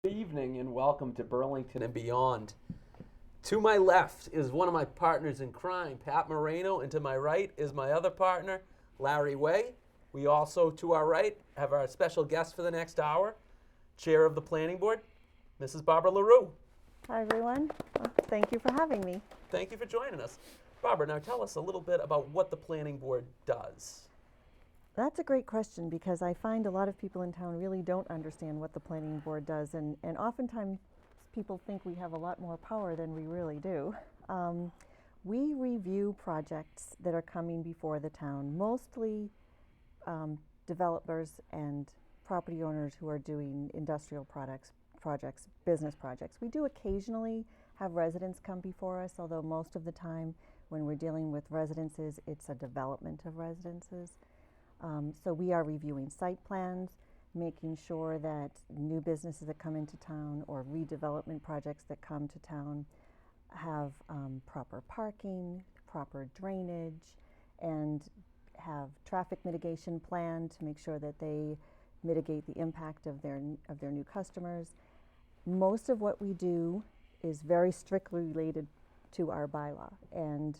Good evening and welcome to Burlington and Beyond. To my left is one of my partners in crime, Pat Moreno, and to my right is my other partner, Larry Way. We also, to our right, have our special guest for the next hour, Chair of the Planning Board, Mrs. Barbara LaRue. Hi, everyone. Thank you for having me. Thank you for joining us. Barbara, now tell us a little bit about what the Planning Board does. That's a great question because I find a lot of people in town really don't understand what the planning board does, and oftentimes people think we have a lot more power than we really do. We review projects that are coming before the town, mostly developers and property owners who are doing industrial projects, business projects. We do occasionally have residents come before us, although most of the time when we're dealing with residences, it's a development of residences. So we are reviewing site plans, making sure that new businesses that come into town or redevelopment projects that come to town have proper parking, proper drainage, and have traffic mitigation plan to make sure that they mitigate the impact of their new customers. Most of what we do is very strictly related to our bylaw, and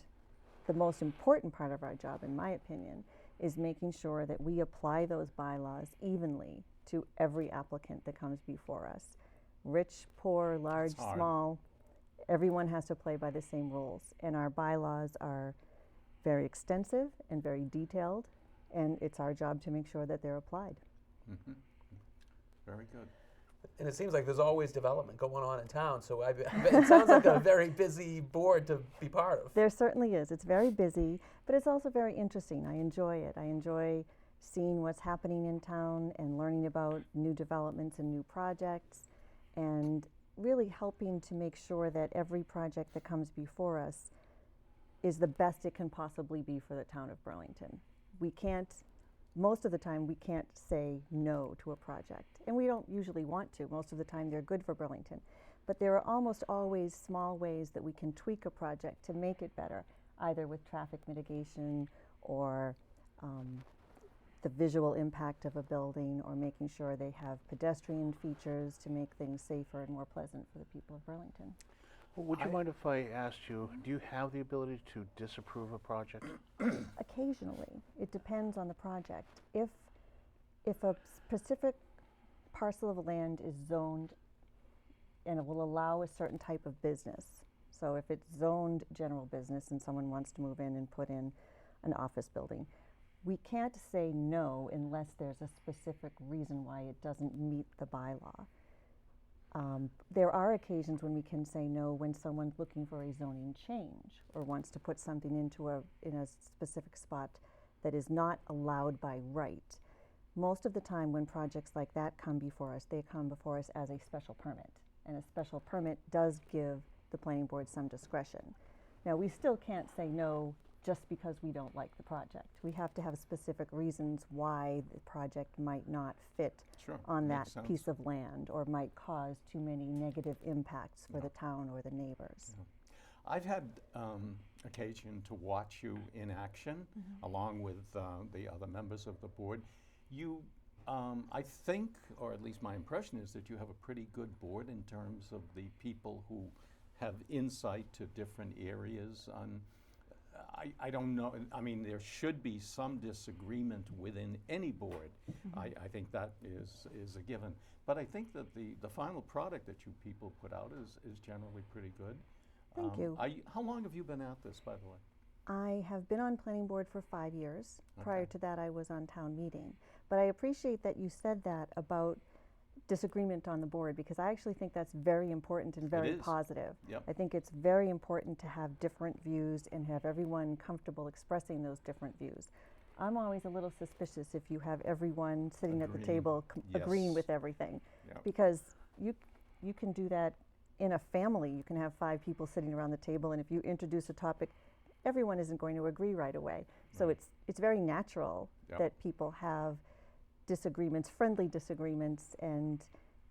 the most important part of our job, in my opinion, is making sure that we apply those bylaws evenly to every applicant that comes before us. Rich, poor, large, small, everyone has to play by the same rules. And our bylaws are very extensive and very detailed, and it's our job to make sure that they're applied. Mm-hmm. Very good. And it seems like there's always development going on in town, so it sounds like a very busy board to be part of. There certainly is. It's very busy, but it's also very interesting. I enjoy it. I enjoy seeing what's happening in town and learning about new developments and new projects, and really helping to make sure that every project that comes before us is the best it can possibly be for the town of Burlington. Most of the time, we can't say no to a project, and we don't usually want to. Most of the time, they're good for Burlington. But there are almost always small ways that we can tweak a project to make it better, either with traffic mitigation or the visual impact of a building, or making sure they have pedestrian features to make things safer and more pleasant for the people of Burlington. Well, would you mind if I asked you, do you have the ability to disapprove a project? Occasionally. It depends on the project. If a specific parcel of land is zoned and it will allow a certain type of business, so if it's zoned general business and someone wants to move in and put in an office building, we can't say no unless there's a specific reason why it doesn't meet the bylaw. There are occasions when we can say no when someone's looking for a zoning change or wants to put something in a specific spot that is not allowed by right. Most of the time when projects like that come before us, they come before us as a special permit. And a special permit does give the planning board some discretion. Now, we still can't say no just because we don't like the project. We have to have specific reasons why the project might not fit on that piece of land or might cause too many negative impacts for the town or the neighbors. I've had occasion to watch you in action along with the other members of the board. You, I think, or at least my impression is that you have a pretty good board in terms of the people who have insight to different areas on I don't know. I mean, there should be some disagreement within any board. I think that is a given. But I think that the final product that you people put out is generally pretty good. Thank you. How long have you been at this, by the way? I have been on planning board for 5 years. Prior to that, I was on town meeting. But I appreciate that you said that about disagreement on the board, because I actually think that's very important and very positive. Yep. I think it's very important to have different views and have everyone comfortable expressing those different views. I'm always a little suspicious if you have everyone sitting at the table agreeing with everything, because you can do that in a family. You can have 5 people sitting around the table, and if you introduce a topic, everyone isn't going to agree right away. So it's very natural that people have disagreements, friendly disagreements, and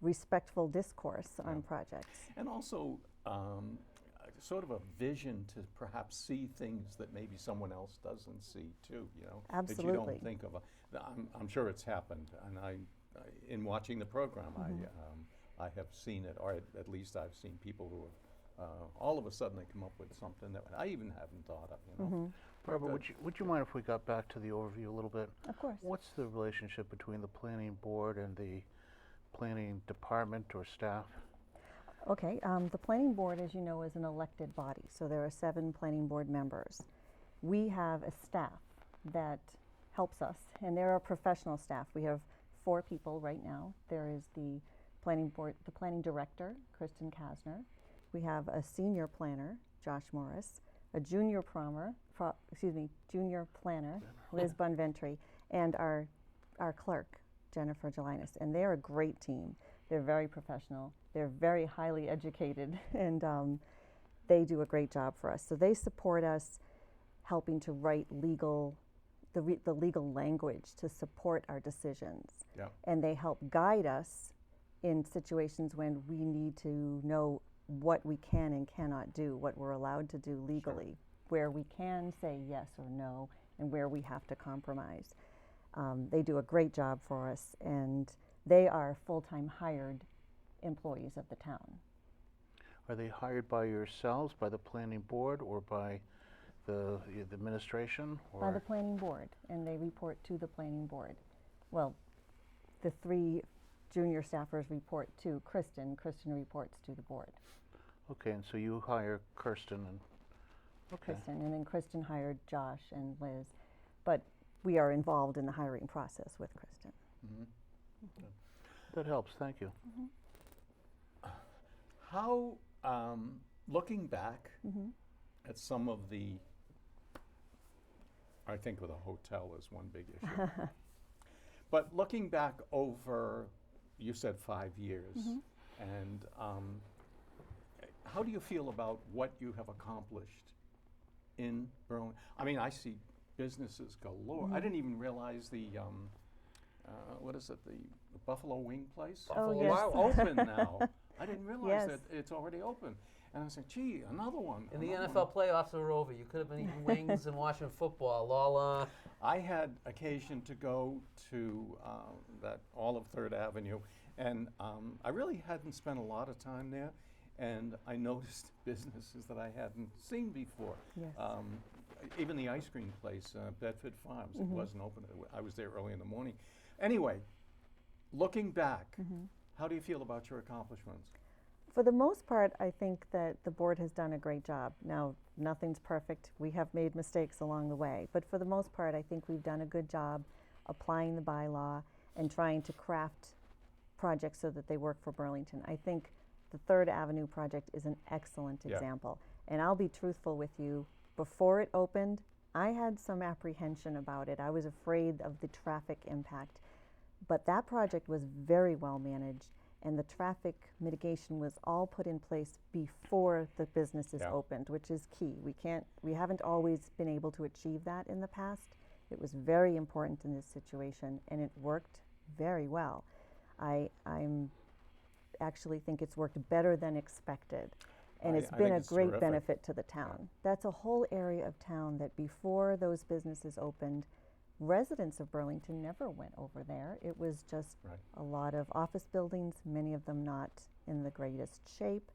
respectful discourse on projects. And also sort of a vision to perhaps see things that maybe someone else doesn't see too, you know, Absolutely. that you don't think of. I'm sure it's happened, and in watching the program, I have seen it, or at least I've seen people who have, all of a sudden they come up with something that I even haven't thought of, you know. Barbara, would you mind if we got back to the overview a little bit? Of course. What's the relationship between the planning board and the planning department or staff? Okay, the planning board, as you know, is an elected body, so there are 7 planning board members. We have a staff that helps us, and there are professional staff. We have 4 people right now. There is the planning director, Kristen Kasner. We have a senior planner, Josh Morris, a junior planner, Liz Bonventry, and our clerk, Jennifer Gelinas. And they're a great team. They're very professional. They're very highly educated, and they do a great job for us. So they support us helping to write the legal language to support our decisions. Yeah. And they help guide us in situations when we need to know what we can and cannot do, what we're allowed to do legally, where we can say yes or no, and where we have to compromise. They do a great job for us, and they are full-time hired employees of the town. Are they hired by yourselves, by the planning board, or by the administration? Or? By the planning board, and they report to the planning board. Well, the 3 junior staffers report to Kristen. Kristen reports to the board. Okay, and so you hire Kirsten and, okay. Kristen, and then Kristen hired Josh and Liz, but we are involved in the hiring process with Kristen. That helps, thank you. How, looking back at some of the, I think with a hotel is one big issue. But looking back over, you said 5 years, and how do you feel about what you have accomplished in Burlington? I mean, I see businesses galore. I didn't even realize the, what is it, the Buffalo Wing place? Oh, It's yes. open now. I didn't realize Yes. that it's already open. And I was like, gee, another one. And the another NFL playoffs are over. You could have been eating wings and watching football. All I had occasion to go to that all of 3rd Avenue, and I really hadn't spent a lot of time there, and I noticed businesses that I hadn't seen before. Yes. Even the ice cream place, Bedford Farms, it wasn't open. I was there early in the morning. Anyway, looking back, how do you feel about your accomplishments? For the most part, I think that the board has done a great job. Now, nothing's perfect. We have made mistakes along the way. But for the most part, I think we've done a good job applying the bylaw and trying to craft projects so that they work for Burlington. I think the 3rd Avenue project is an excellent example. And I'll be truthful with you, before it opened, I had some apprehension about it. I was afraid of the traffic impact. But that project was very well managed, and the traffic mitigation was all put in place before the businesses opened, which is key. We haven't always been able to achieve that in the past. It was very important in this situation, and it worked very well. I'm actually think it's worked better than expected, and it's been a great benefit to the town. That's a whole area of town that before those businesses opened, residents of Burlington never went over there. It was just a lot of office buildings, many of them not in the greatest shape.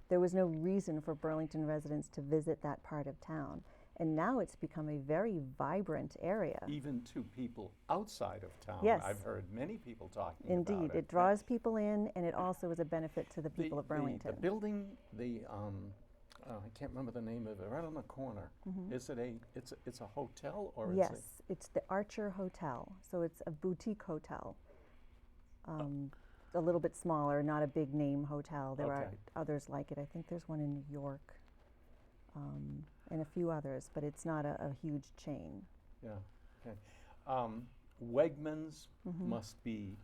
There was no reason for Burlington residents to visit that part of town. And now it's become a very vibrant area. Even to people outside of town. Yes. I've heard many people talking Indeed, about it. it draws people in, and it also is a benefit to the people of Burlington. The building, I can't remember the name of it, right on the corner. Is it it's a hotel or Yes, it's the Archer Hotel. So it's a boutique hotel. A little bit smaller, not a big name hotel. There are others like it. I think there's one in New York, and a few others, but it's not a huge chain. Yeah, okay. Wegmans must be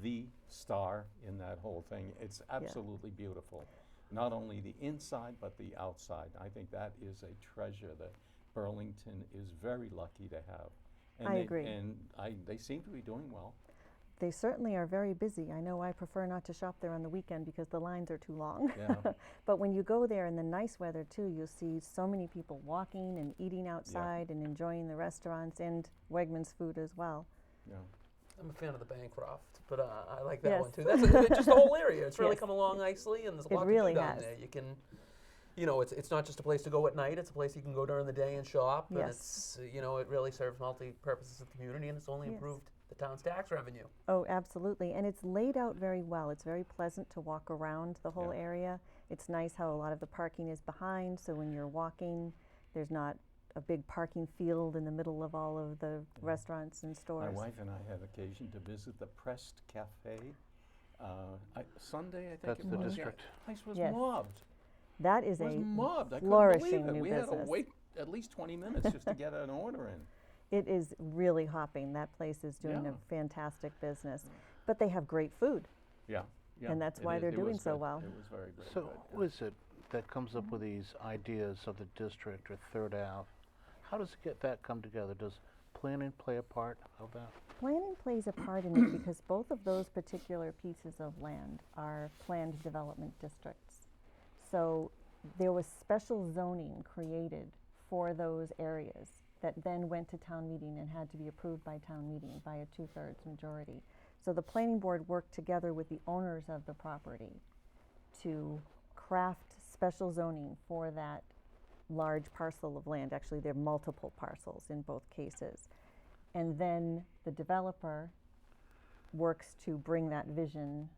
the star in that whole thing. It's absolutely beautiful. Not only the inside, but the outside. I think that is a treasure that Burlington is very lucky to have. And I agree. And they seem to be doing well. They certainly are very busy. I know I prefer not to shop there on the weekend because the lines are too long. Yeah. But when you go there in the nice weather too, you'll see so many people walking and eating outside and enjoying the restaurants and Wegmans food as well. Yeah. I'm a fan of the Bancroft, but I like that Yes. one too. That's just the whole area. It's really Yes. come along nicely, and there's a It lot really to do down has. there. You can, it's not just a place to go at night. It's a place you can go during the day and shop, and Yes. it's, it really serves multi-purposes of the community, and it's only Yes. improved the town's tax revenue. Oh, absolutely. And it's laid out very well. It's very pleasant to walk around the whole Yeah. area. It's nice how a lot of the parking is behind, so when you're walking, there's not a big parking field in the middle of all of the restaurants and My stores. wife and I had occasion to visit the Pressed Cafe. Sunday, I think That's it the was. district. Yeah, place was Yes. mobbed. That is It was a mobbed. I couldn't flourishing believe it. new We had business. to wait at least 20 minutes just to get an order in. It is really hopping. That place is doing Yeah. a fantastic business. But they have great food. Yeah, yeah. And that's it why is- they're it doing was so good. well. It was very, very So good. who is it that comes up with these ideas of the district or Third Ave? How does that come together? Does planning play a part of that? Planning plays a part in it because both of those particular pieces of land are planned development districts. So there was special zoning created for those areas that then went to town meeting and had to be approved by town meeting by a 2/3 majority. So the planning board worked together with the owners of the property to craft special zoning for that large parcel of land. Actually, there are multiple parcels in both cases. And then the developer works to bring that vision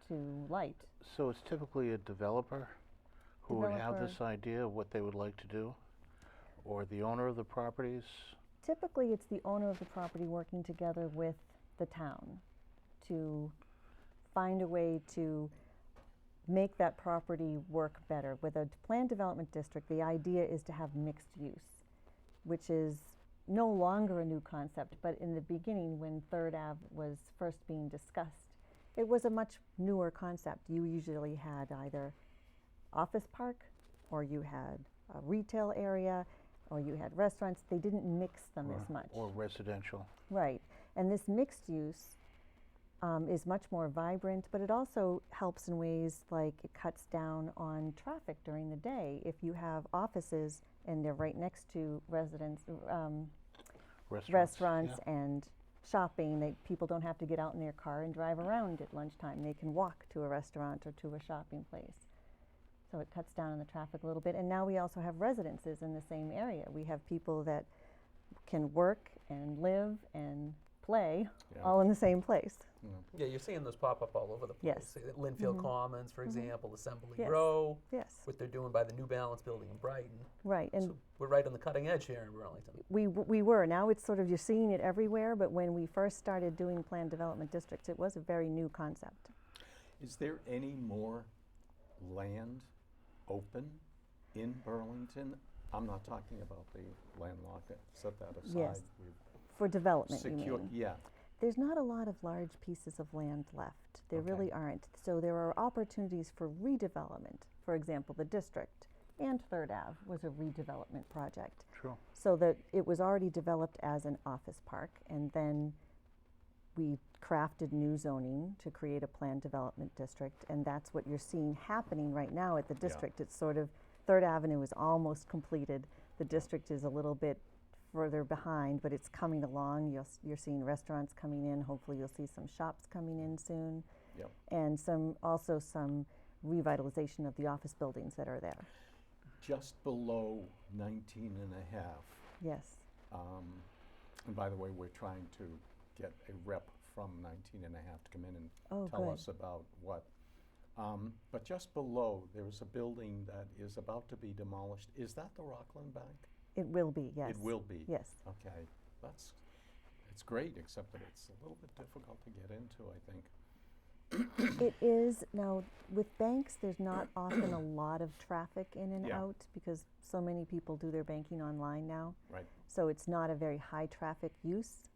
to light. So it's typically a developer who would have this Developer. idea of what they would like to do? Or the owner of the properties? Typically, it's the owner of the property working together with the town to find a way to make that property work better. With a planned development district, the idea is to have mixed use, which is no longer a new concept, but in the beginning, when Third Ave was first being discussed, it was a much newer concept. You usually had either office park, or you had a retail area, or you had restaurants. They didn't mix them as much. Or residential? Right. And this mixed use is much more vibrant, but it also helps in ways like it cuts down on traffic during the day. If you have offices and they're right next to restaurants yeah. and shopping, people don't have to get out in their car and drive around at lunchtime. They can walk to a restaurant or to a shopping place. So it cuts down on the traffic a little bit. And now we also have residences in the same area. We have people that can work and live and play Yeah. all in the same place. Yeah, you're seeing those pop up all over the place. Yes. Say that Linfield Commons, for example, Assembly Yes. Row, Yes, what they're doing by the New Balance building in Brighton. right. And So we're right on the cutting edge here in Burlington. we were. Now it's sort of, you're seeing it everywhere, but when we first started doing planned development districts, it was a very new concept. Is there any more land open in Burlington? I'm not talking about the landlocked, set that aside. Yes. We've For development, you secured- mean? Yeah, There's not a lot of large pieces of land left. There Okay. really aren't. So there are opportunities for redevelopment. For example, the district and Third Ave was a redevelopment project. True. So that it was already developed as an office park, and then we crafted new zoning to create a planned development district, and that's what you're seeing happening right now at the district. It's sort of, Third Avenue is almost completed. The district is a little bit further behind, but it's coming along. You're seeing restaurants coming in. Hopefully you'll see some shops coming in soon. Yep. And also some revitalization of the office buildings that are there. just below 19 and a half. Yes. And by the way, we're trying to get a rep from 19 and a half to come in and Oh, tell good. us about what. But just below, there is a building that is about to be demolished. Is that the Rockland Bank? It will be, yes. It will be? Yes. Okay, it's great, except that it's a little bit difficult to get into, I think. It is. Now, with banks, there's not often a lot of traffic in and Yeah. out because so many people do their banking online now. Right. So it's not a very high traffic use.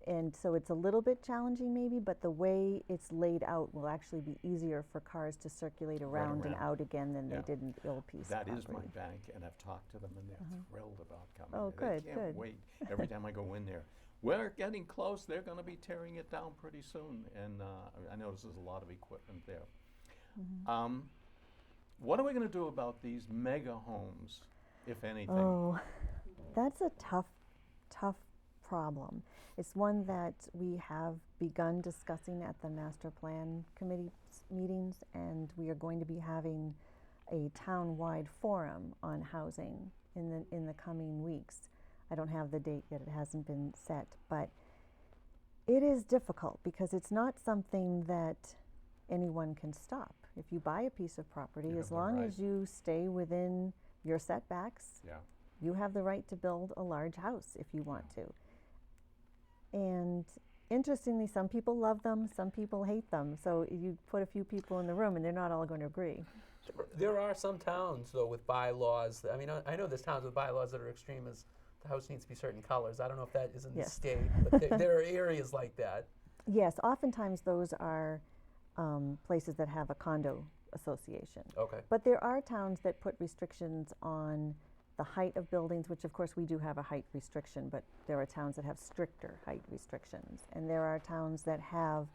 And so it's a little bit challenging maybe, but the way it's laid out will actually be easier for cars to circulate around and around. out again than Yeah. they did in the old piece That of is my property. bank, and I've talked to them, and they're thrilled about coming. Oh, there. good, They can't good. wait. Every time I go in there, we're getting close. They're going to be tearing it down pretty soon, and I notice there's a lot of equipment there. What are we going to do about these mega homes, if anything? Oh, that's a tough problem. It's one that we have begun discussing at the master plan committee meetings, and we are going to be having a town-wide forum on housing in the coming weeks. I don't have the date yet, it hasn't been set, but it is difficult because it's not something that anyone can stop. If you buy a piece of property, You as have the long right. as you stay within your setbacks, Yeah. you have the right to build a large house if you want to. And interestingly, some people love them, some people hate them. So you put a few people in the room and they're not all going to agree. There are some towns, though, with bylaws. I mean, I know there's towns with bylaws that are extreme as the house needs to be certain colors. I don't know if that is in the Yes. state, but there are areas like that. Yes, oftentimes those are places that have a condo association. Okay. But there are towns that put restrictions on the height of buildings, which of course we do have a height restriction, but there are towns that have stricter height restrictions. And there are towns that have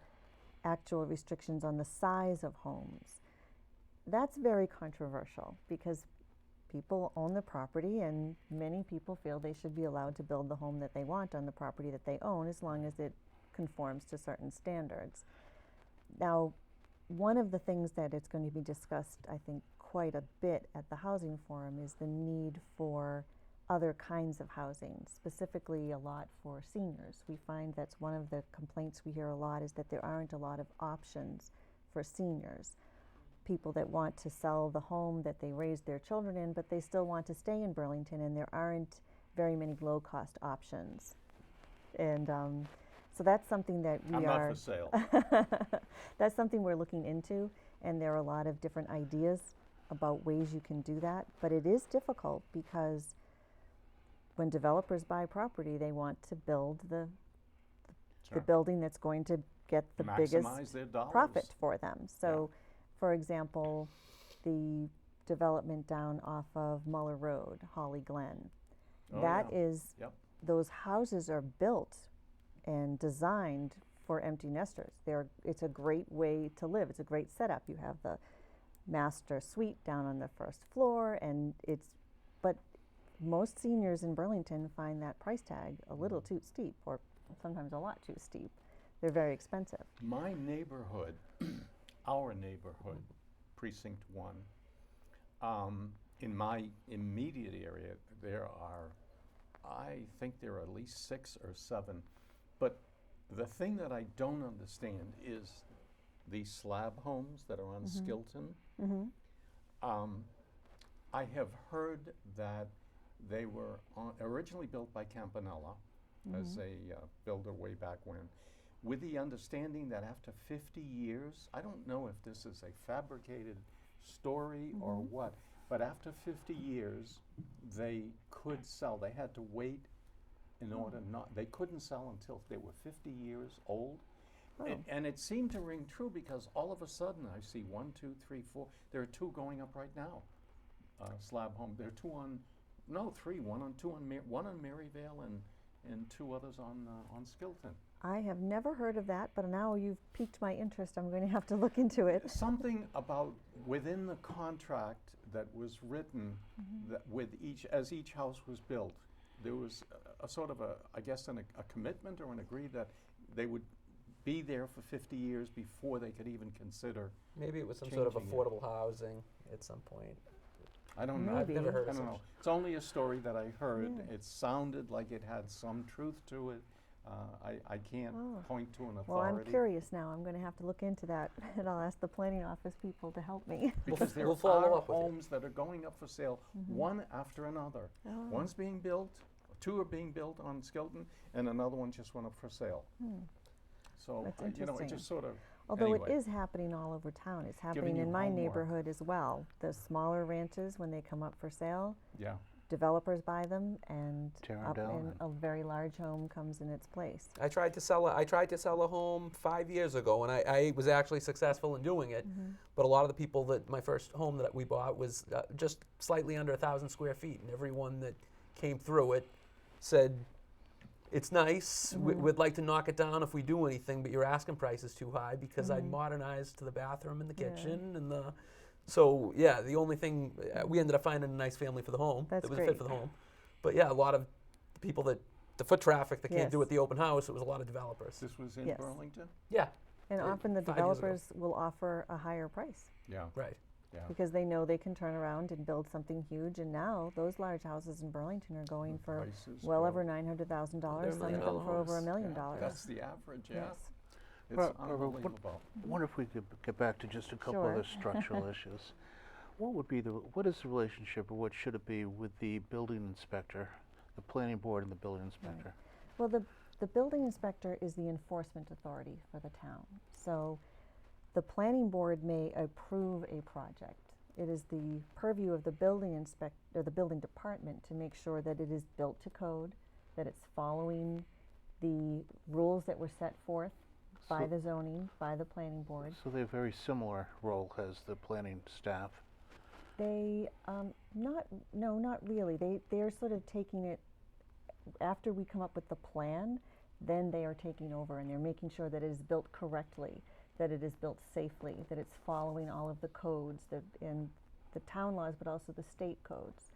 actual restrictions on the size of homes. That's very controversial because people own the property and many people feel they should be allowed to build the home that they want on the property that they own as long as it conforms to certain standards. Now, one of the things that is going to be discussed, I think, quite a bit at the Housing Forum is the need for other kinds of housing, specifically a lot for seniors. We find that's one of the complaints we hear a lot is that there aren't a lot of options for seniors. People that want to sell the home that they raised their children in, but they still want to stay in Burlington, and there aren't very many low-cost options. And so that's something that we I'm are. not for sale. That's something we're looking into, and there are a lot of different ideas about ways you can do that. But it is difficult because when developers buy property, they want to build the Sure. building that's going to get the biggest Maximize their dollars. profit for them. So, for example, the development down off of Muller Road, Holly Glen, Oh, that yeah. is, Yep. those houses are built and designed for empty nesters. It's a great way to live. It's a great setup. You have the master suite down on the first floor, and but most seniors in Burlington find that price tag a little too steep, or sometimes a lot too steep. They're very expensive. My neighborhood, our neighborhood, Precinct 1, in my immediate area, I think there are at least 6 or 7. But the thing that I don't understand is these slab homes that are on Skilton. I have heard that they were originally built by Campanella as a builder way back when, with the understanding that after 50 years, I don't know if this is a fabricated story or what, but after 50 years, they could sell. They had to wait in order they couldn't sell until they were 50 years old. And it seemed to ring true because all of a sudden I see 1, 2, 3, 4. There are 2 going up right now. Slab home. There are 2 on, no, 3. One on Maryvale and 2 others on Skilton. I have never heard of that, but now you've piqued my interest. I'm going to have to look into it. Something about within the contract that was written that as each house was built, there was a sort of a commitment or an agree that they would be there for 50 years before they could even consider. Maybe it was some sort of Changing it. affordable housing at some point. I don't know. I've never heard I of don't such. know. It's only a story that I heard. Yeah. It sounded like it had some truth to it. I can't point to an authority. Well, I'm curious now. I'm going to have to look into that, and I'll ask the planning office people to help me. Because there We'll follow are up with you. homes that are going up for sale, one after another. One's being built, 2 are being built on Skilton, and another one just went up for sale. So, That's it interesting. just sort of. Although anyway. it is happening all over town. It's happening you in my homework. neighborhood as well. The smaller ranches, when they come up for sale, Yeah. developers buy them, and Tear 'em up down and a very large home comes in its place. I tried to sell a home 5 years ago, and I was actually successful in doing it. But a lot of the people my first home that we bought was just slightly under 1,000 square feet, and everyone that came through it said, "It's nice. We'd like to knock it down if we do anything, but your asking price is too high," because I modernized the bathroom and the kitchen and the. So yeah, the only thing we ended up finding a nice family for the home That's that was great. fit for the home. But yeah, a lot of the people that the foot traffic that came through Yes. at the open house, it was a lot of developers. This was in Yes. Burlington? Yeah, And Right, often the 5 years ago. developers will offer a higher price Yeah, right. yeah. because they know they can turn around and build something huge. And now those large houses in Burlington are going The for prices well go- over $900,000. They're Some $1 of them for over million $1 million. Yeah, that's the average, yeah. Yes. It's Barbara, unbelievable. I wonder if we could get back to just a couple Sure. other structural issues. What is the relationship, or what should it be, with the building inspector, the planning board and the building inspector? Well, the building inspector is the enforcement authority for the town. So the planning board may approve a project. It is the purview of the building inspector, the building department, to make sure that it is built to code, that it's following the rules that were set forth by So- the zoning, by the planning board. So they have a very similar role as the planning staff. They, not really. They're sort of taking it, after we come up with the plan, then they are taking over and they're making sure that it is built correctly, that it is built safely, that it's following all of the codes and the town laws, but also the state codes.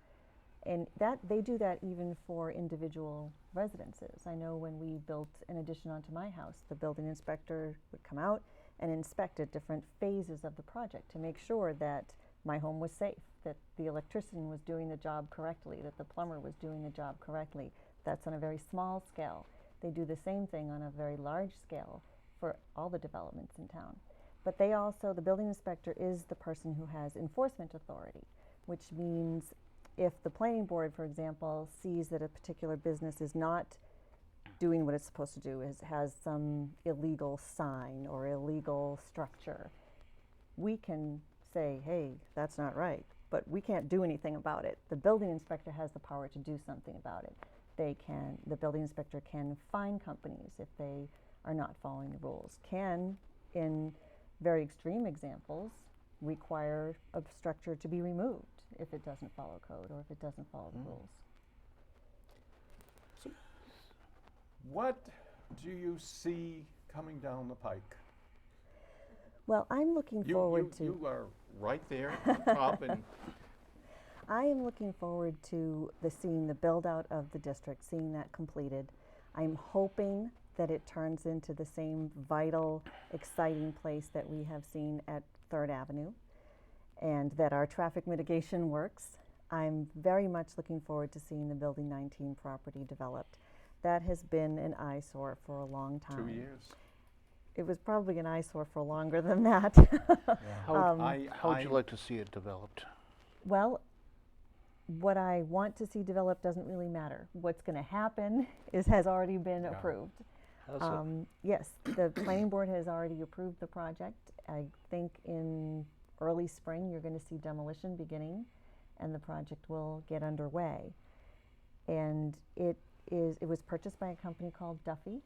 And that, they do that even for individual residences. I know when we built an addition onto my house, the building inspector would come out and inspect at different phases of the project to make sure that my home was safe, that the electrician was doing the job correctly, that the plumber was doing the job correctly. That's on a very small scale. They do the same thing on a very large scale for all the developments in town. But they also, the building inspector is the person who has enforcement authority, which means if the planning board, for example, sees that a particular business is not doing what it's supposed to do, has some illegal sign or illegal structure, we can say, hey, that's not right, but we can't do anything about it. The building inspector has the power to do something about it. The building inspector can fine companies if they are not following the rules, can, in very extreme examples, require a structure to be removed if it doesn't follow code or if it doesn't follow the rules. What do you see coming down the pike? Well, I'm looking forward to. You are right there on top, and I am looking forward to seeing the build out of the district, seeing that completed. I'm hoping that it turns into the same vital, exciting place that we have seen at 3rd Avenue, and that our traffic mitigation works. I'm very much looking forward to seeing the Building 19 property developed. That has been an eyesore for a long time. 2 years. It was probably an eyesore for longer than that. How would you I- like to see it developed? Well, what I want to see developed doesn't really matter. What's going to happen has already been Yeah. approved. How's it? Yes, the planning board has already approved the project. I think in early spring you're going to see demolition beginning and the project will get underway. And it was purchased by a company called Duffy,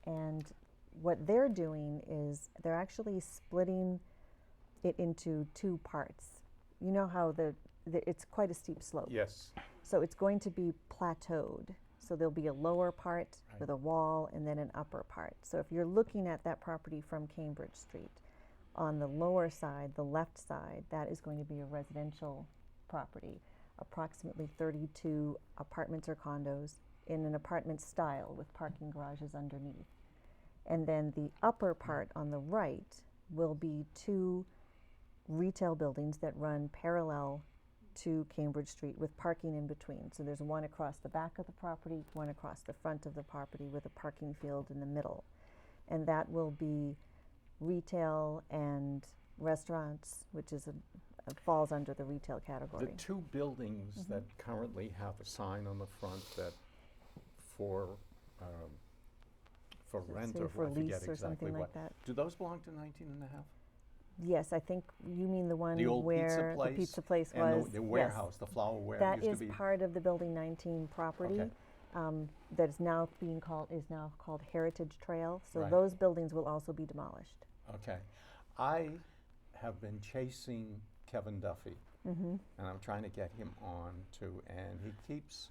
and what they're doing is they're actually splitting it into 2 parts. You know how it's quite a steep slope. Yes. So it's going to be plateaued. So there'll be a lower part with a wall and then an upper part. So if you're looking at that property from Cambridge Street, on the lower side, the left side, that is going to be a residential property, approximately 32 apartments or condos in an apartment style with parking garages underneath. And then the upper part on the right will be 2 retail buildings that run parallel to Cambridge Street with parking in between. So there's one across the back of the property, one across the front of the property with a parking field in the middle. And that will be retail and restaurants, which is falls under the retail category. The 2 buildings that currently have a sign on the front that for rent, Say or for I forget lease or exactly something what. like that. Do those belong to 19 and a half? Yes, I think you mean the one The old where pizza place? the pizza place And was. the yes. warehouse, the flour warehouse That used is to be. part of the Building 19 property. Okay. That is now called Heritage Trail. So Right. those buildings will also be demolished. Okay. I have been chasing Kevin Duffy, and I'm trying to get him on too, and he keeps,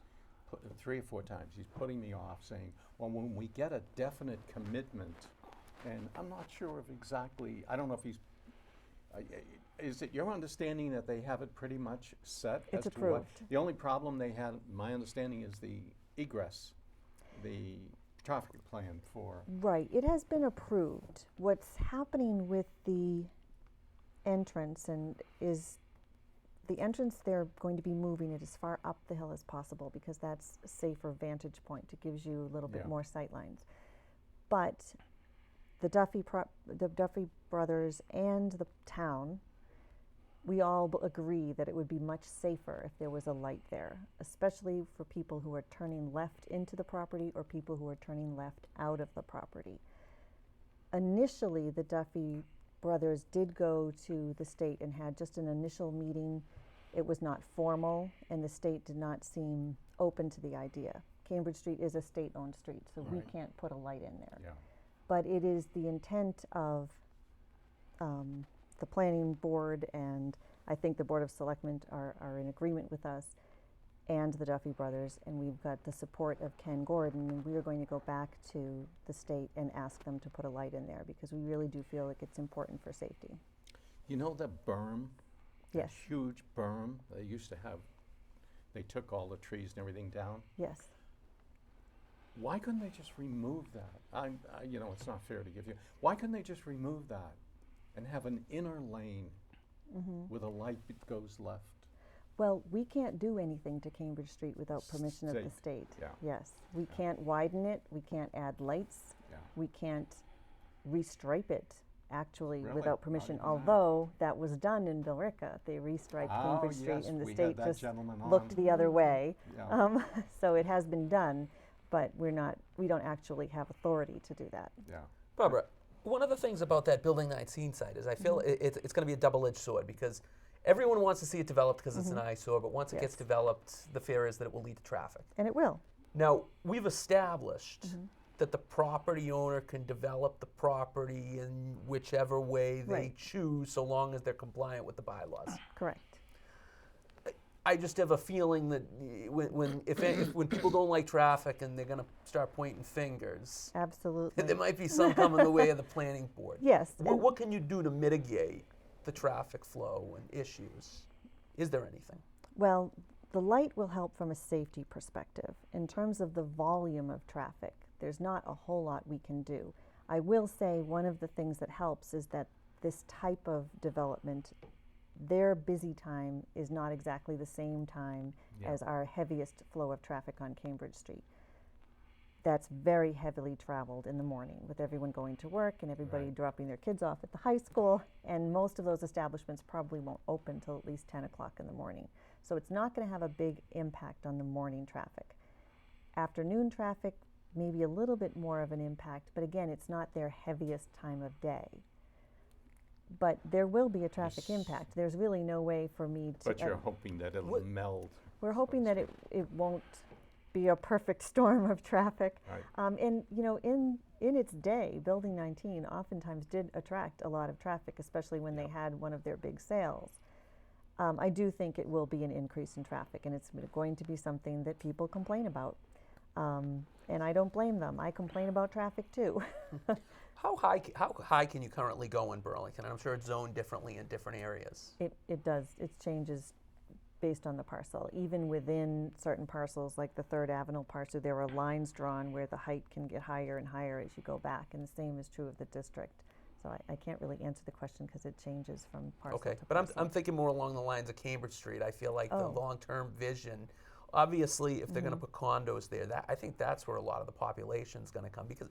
3 or 4 times, he's putting me off saying, well, when we get a definite commitment, and I'm not sure of exactly, I don't know if he's, is it your understanding that they have it pretty much set It's as to what? approved. The only problem they had, my understanding, is the egress. the traffic plan for. Right, it has been approved. What's happening with the entrance is the entrance, they're going to be moving it as far up the hill as possible because that's a safer vantage point. It gives you a little bit more sight lines. But the Duffy brothers and the town, we all agree that it would be much safer if there was a light there, especially for people who are turning left into the property or people who are turning left out of the property. Initially, the Duffy brothers did go to the state and had just an initial meeting. It was not formal, and the state did not seem open to the idea. Cambridge Street is a state-owned street, so we can't put a light in there. Yeah. But it is the intent of the planning board, and I think the Board of Selectmen are in agreement with us, and the Duffy brothers, and we've got the support of Ken Gordon, and we are going to go back to the state and ask them to put a light in there because we really do feel like it's important for safety. You know the berm? Yes. The huge berm they used to have. They took all the trees and everything down. Yes. Why couldn't they just remove that? You know, it's not fair to give you. Why couldn't they just remove that and have an inner lane with a light that goes left? Well, we can't do anything to Cambridge Street without permission of the state. Yeah. Yes. We can't widen it. We can't add lights. Yeah. We can't restripe it, actually, Really? without Not permission, even that? although that was done in Billerica. They restriped Cambridge Street, yes, and the we had state that just gentleman looked on. the other way. Yeah. So it has been done, but we don't actually have authority to do that. Yeah. Barbara, one of the things about that Building 19 site is I feel it's going to be a double-edged sword because everyone wants to see it developed because it's an eyesore, but once it gets Yes. developed, the fear is that it will lead to traffic. And it will. Now, we've established that the property owner can develop the property in whichever way they Right. choose so long as they're compliant with the bylaws. Correct. I just have a feeling that when people don't like traffic and they're going to start pointing fingers, Absolutely. there might be some come in the way of the planning board. Yes. and- What can you do to mitigate the traffic flow and issues? Is there anything? Well, the light will help from a safety perspective. In terms of the volume of traffic, there's not a whole lot we can do. I will say one of the things that helps is that this type of development, their busy time is not exactly the same time as our heaviest flow of traffic on Cambridge Street. That's very heavily traveled in the morning with everyone going to work and everybody dropping their kids off at the high school, and most of those establishments probably won't open till at least 10 o'clock in the morning. So it's not going to have a big impact on the morning traffic. Afternoon traffic, maybe a little bit more of an impact, but again, it's not their heaviest time of day. But there will be a traffic impact. There's really no way for me to. But you're hoping that it'll meld. We're hoping that it won't be a perfect storm of traffic. Right. And you know, in its day, Building 19 oftentimes did attract a lot of traffic, especially when they had one of their big sales. I do think it will be an increase in traffic, and it's going to be something that people complain about. And I don't blame them. I complain about traffic too. How high can you currently go in Burlington? I'm sure it's zoned differently in different areas. It does. It changes based on the parcel. Even within certain parcels, like the 3rd Avenue parcel, there are lines drawn where the height can get higher and higher as you go back, and the same is true of the district. So I can't really answer the question because it changes from parcel to Okay, but parcel. I'm thinking more along the lines of Cambridge Street. I feel like the Oh. long-term vision, obviously, if they're going to put condos there, I think that's where a lot of the population is going to come because,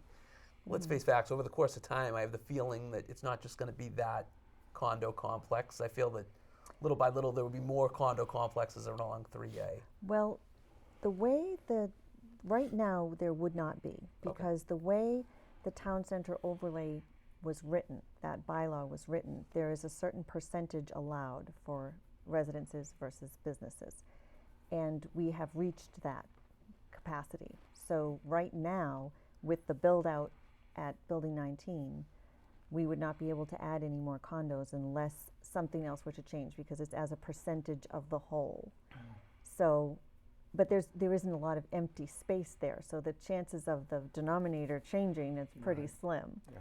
let's face facts, over the course of time, I have the feeling that it's not just going to be that condo complex. I feel that little by little there will be more condo complexes along 3A. Well, right now there would not be, because the way the town center overlay was written, that bylaw was written, there is a certain percentage allowed for residences versus businesses. And we have reached that capacity. So right now, with the build out at Building 19, we would not be able to add any more condos unless something else were to change, because it's as a percentage of the whole. So, but there isn't a lot of empty space there, so the chances of the denominator changing is pretty slim. Yeah.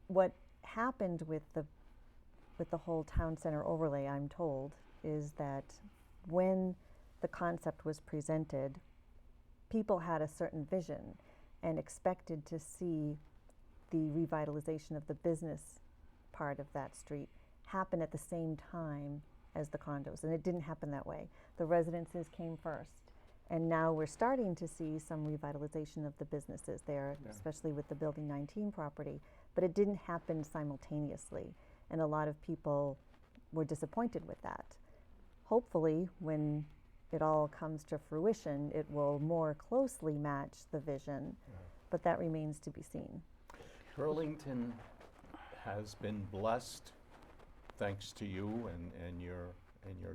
What happened with the whole town center overlay, I'm told, is that when the concept was presented, people had a certain vision and expected to see the revitalization of the business part of that street happen at the same time as the condos, and it didn't happen that way. The residences came first, and now we're starting to see some revitalization of the businesses there, especially with the Building 19 property, but it didn't happen simultaneously, and a lot of people were disappointed with that. Hopefully, when it all comes to fruition, it will more closely match the vision, but that remains to be seen. Burlington has been blessed, thanks to you and your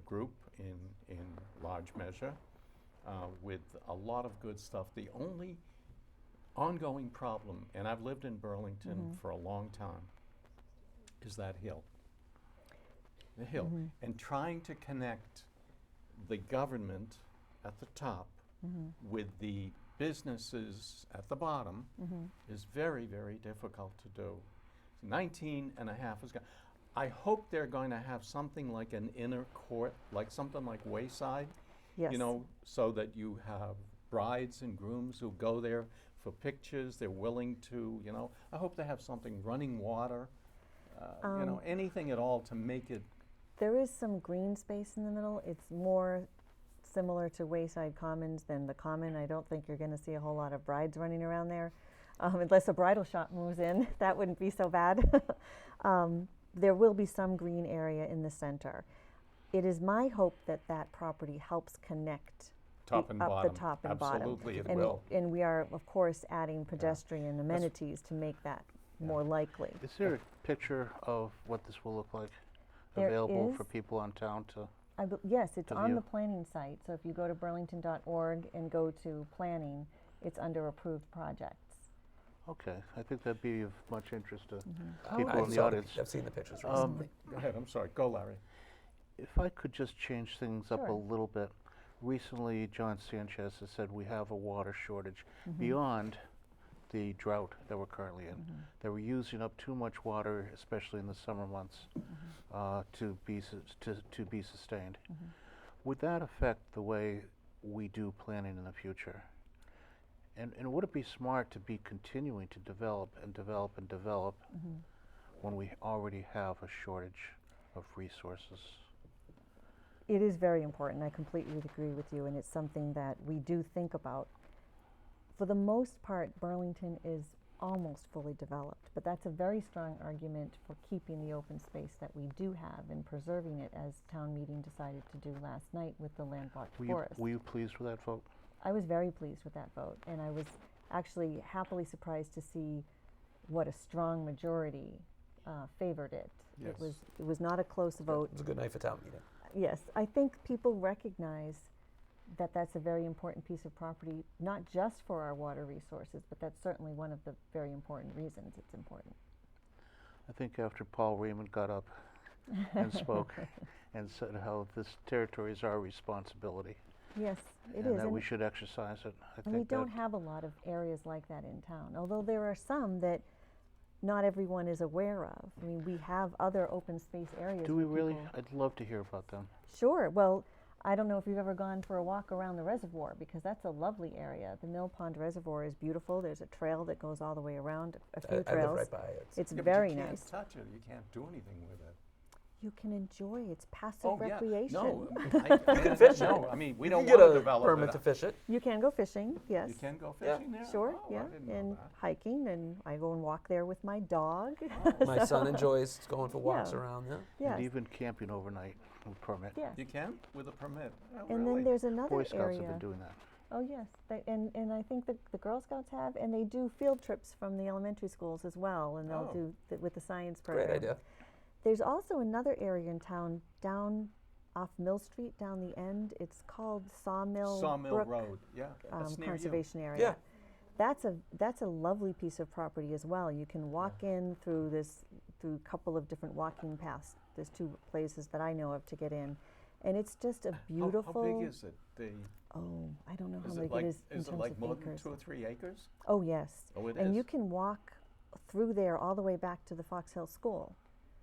group in large measure, with a lot of good stuff. The only ongoing problem, and I've lived in Burlington for a long time, is that hill. The hill. And trying to connect the government at the top with the businesses at the bottom is very, very difficult to do. 19 and a half is gone. I hope they're going to have something like an inner court, like something like Wayside, Yes. you know, so that you have brides and grooms who go there for pictures. They're willing to, you know, I hope they have something, running water, you know, anything at all to make it. There is some green space in the middle. It's more similar to Wayside Commons than the Common. I don't think you're going to see a whole lot of brides running around there, unless a bridal shop moves in. That wouldn't be so bad. There will be some green area in the center. It is my hope that that property helps connect Top and bottom. the top and bottom. Absolutely, it and, will. And we are, of course, adding pedestrian amenities to make that more likely. Is there a picture of what this will look like There available is. for people on town to? Yes, it's To on view. the planning site. So if you go to burlington.org and go to planning, it's under approved projects. Okay, I think that'd be of much interest to Mm-hmm. people I've in the saw audience. I've seen the pictures recently. Go ahead, I'm sorry. Go, Larry. If I could just change things up a Sure. little bit. Recently, John Sanchez has said we have a water shortage beyond the drought that we're currently in. That we're using up too much water, especially in the summer months, to be sustained. Would that affect the way we do planning in the future? And would it be smart to be continuing to develop and develop and develop when we already have a shortage of resources? It is very important. I completely agree with you, and it's something that we do think about. For the most part, Burlington is almost fully developed, but that's a very strong argument for keeping the open space that we do have and preserving it, as town meeting decided to do last night with the landlocked forest. Were you pleased with that vote? I was very pleased with that vote, and I was actually happily surprised to see what a strong majority favored it. Yes. It was not a close vote. It was a good night for town meeting. Yes, I think people recognize that that's a very important piece of property, not just for our water resources, but that's certainly one of the very important reasons it's important. I think after Paul Raymond got up and spoke and said how this territory is our responsibility Yes, it and is. that we should exercise it. I And we think don't that have a lot of areas like that in town, although there are some that not everyone is aware of. I mean, we have other open space areas. do we where really? people- I'd love to hear about them. Sure. Well, I don't know if you've ever gone for a walk around the reservoir, because that's a lovely area. The Mill Pond Reservoir is beautiful. There's a trail that goes all the way around, a few I live trails. right by it. It's Yeah, but very you can't nice. touch it. You can't do anything with it. You can enjoy. It's passive Oh, yeah. recreation. No, can fish in no, it. I mean, we You don't can get want to a develop permit it. to fish it. You can go fishing, yes. You can go Yeah. fishing there? Sure, Oh, yeah, I didn't know and that. hiking, and I go and walk there with my dog. My son enjoys going for walks Yeah. around there. Yes, And even camping overnight with permit. yes. You can with a permit. Oh, And really? then there's another Boy Scouts area. have been doing that. Oh, yes, and I think the Girl Scouts have, and they do field trips from the elementary schools as well, and they'll Oh. do with the science program. Great idea. There's also another area in town, down off Mill Street, down the end. It's called Sawmill Brook Road. Yeah, that's near you. Conservation Area. Yeah. That's a lovely piece of property as well. You can walk in through a couple of different walking paths. There's two places that I know of to get in, and it's just a beautiful. How big is it? Oh, I don't know how Is big it like it is in is it terms like of more than acres. 2 or 3 acres? Oh, yes. Oh, it And is. you can walk through there all the way back to the Fox Hill School.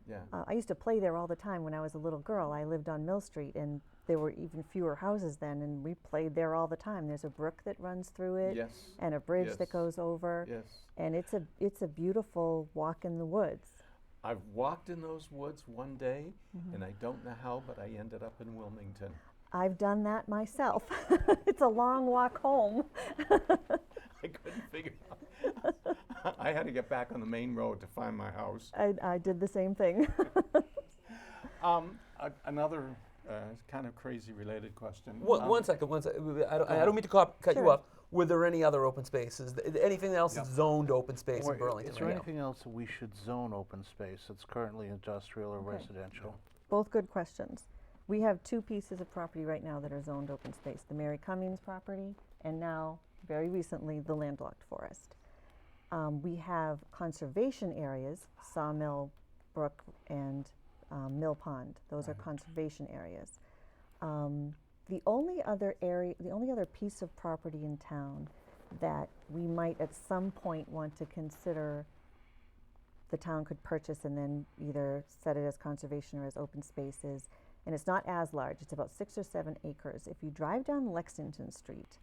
Yeah. I used to play there all the time when I was a little girl. I lived on Mill Street, and there were even fewer houses then, and we played there all the time. There's a brook that runs through it, Yes. and a bridge Yes. that goes over, Yes. and it's a beautiful walk in the woods. I've walked in those woods one day, Mm-hmm. and I don't know how, but I ended up in Wilmington. I've done that myself. It's a long walk home. I couldn't figure out. I had to get back on the main road to find my house. I did the same thing. Another kind of crazy related question. One second. I don't mean to cut you Sure. off. Were there any other open spaces? Anything else Yep. is zoned open space Or in Burlington is there right now? anything else that we should zone open space that's currently industrial or Okay. residential? Both good questions. We have two pieces of property right now that are zoned open space, the Mary Cummings property, and now, very recently, the landlocked forest. We have conservation areas, Sawmill Brook and Mill Pond. Those are conservation areas. The only other piece of property in town that we might at some point want to consider the town could purchase and then either set it as conservation or as open spaces, and it's not as large, it's about 6 or 7 acres. If you drive down Lexington Street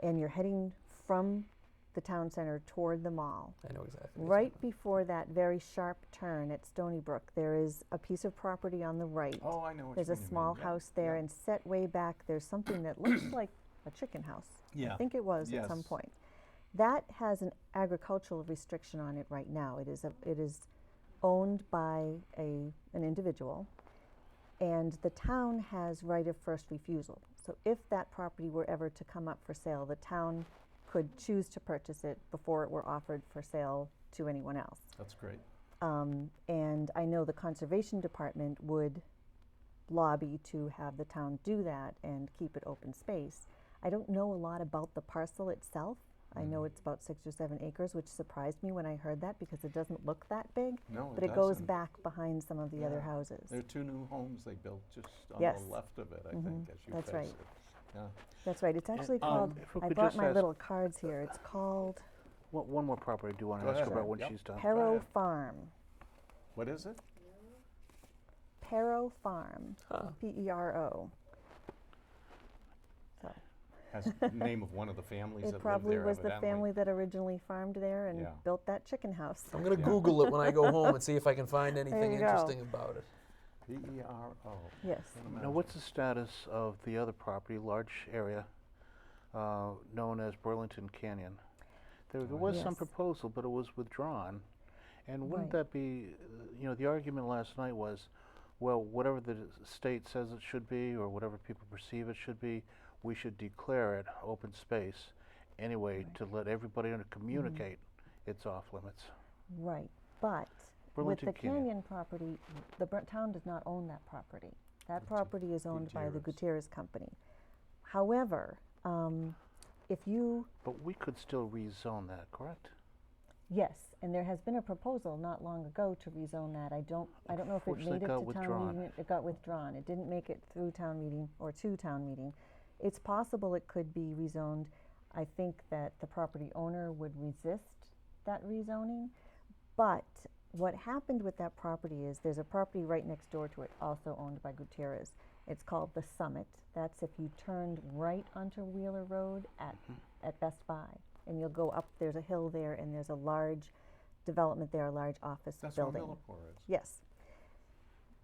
and you're heading from the town center toward the mall, I know exactly. what you're right before that very sharp turn at Stony Brook, there is a piece of property on the right. Oh, I know what There's you a mean. small Yeah, house there, yeah. and set way back, there's something that looks like a chicken house. Yeah. I think it was at some Yes. point. That has an agricultural restriction on it right now. It is owned by an individual, and the town has right of first refusal. So if that property were ever to come up for sale, the town could choose to purchase it before it were offered for sale to anyone else. That's great. And I know the Conservation Department would lobby to have the town do that and keep it open space. I don't know a lot about the parcel itself. I know it's about 6 or 7 acres, which surprised me when I heard that because it doesn't look that big. No, But it goes back behind some of the other Yeah. houses. There are 2 new homes they built just on Yes. the left of it, I think, as you That's face right. it. Yeah. That's right. It's actually called, if we I could brought just my ask- little cards here. It's called One more property I do want to Go ask ahead. about when Yep. she's done. Perrow ahead. Farm. What is it? Perrow Farm. Huh. P-E-R-O. So Has the name of one of the families that it lived probably there was the evidently. family that originally farmed there and Yeah. built that chicken house. I'm going to Yeah. Google it when I go home and see if I can find anything you go. interesting about it. P-E-R-O. Yes. Now, what's the status of the other property, large area, known as Burlington Canyon? There was some Yes. proposal, but it was withdrawn. And wouldn't Right. that be, the argument last night was, well, whatever the state says it should be, or whatever people perceive it should be, we should declare it open space anyway to let everybody communicate it's off limits. Right. But Burlington with the Canyon. Canyon property, the town does not own that property. That property is owned by the Gutierrez. Gutierrez Company. However, if you, But we could still rezone that, correct? yes, and there has been a proposal not long ago to rezone that. I don't know if it Unfortunately, made it it got to town withdrawn. meeting. It got withdrawn. It didn't make it through town meeting or to town meeting. It's possible it could be rezoned. I think that the property owner would resist that rezoning. But what happened with that property is there's a property right next door to it, also owned by Gutierrez. It's called The Summit. That's if you turned right onto Wheeler Road at Best Buy. And you'll go up, there's a hill there, and there's a large development there, a large office That's where building. Millipore is. Yes.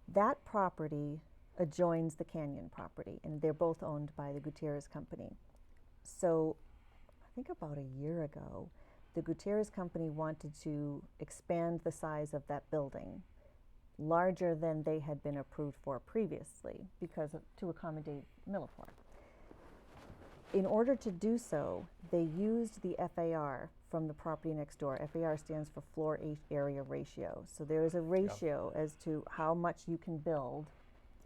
That property adjoins the Canyon property, and they're both owned by the Gutierrez Company. So I think about a year ago, the Gutierrez Company wanted to expand the size of that building larger than they had been approved for previously to accommodate Millipore. In order to do so, they used the FAR from the property next door. FAR stands for floor area ratio. So there is a ratio as to how much you can build